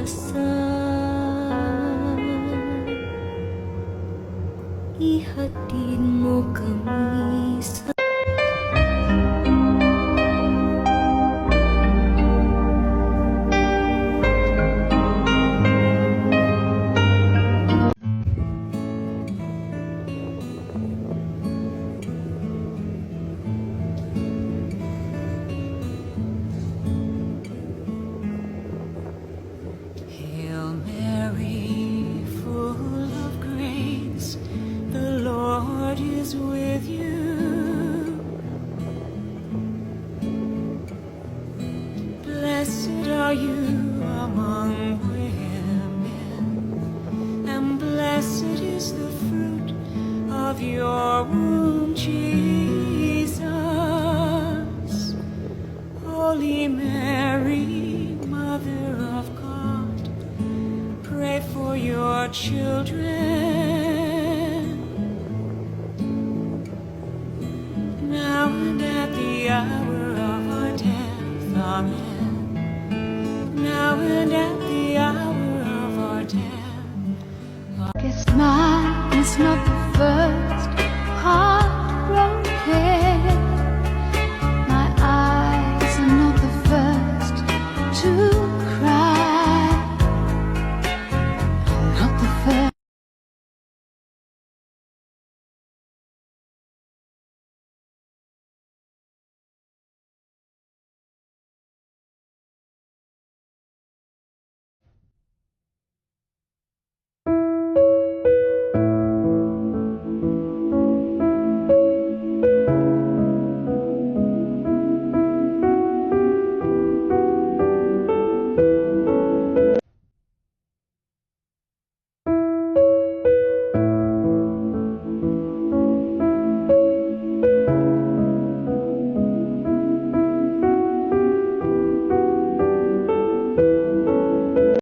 kasal. Ihatid mo kami sa Hail Mary, full of grace, the Lord is with you. Blessed are you among women, and blessed is the fruit of your womb, Jesus. Holy Mary, Mother of God, pray for your children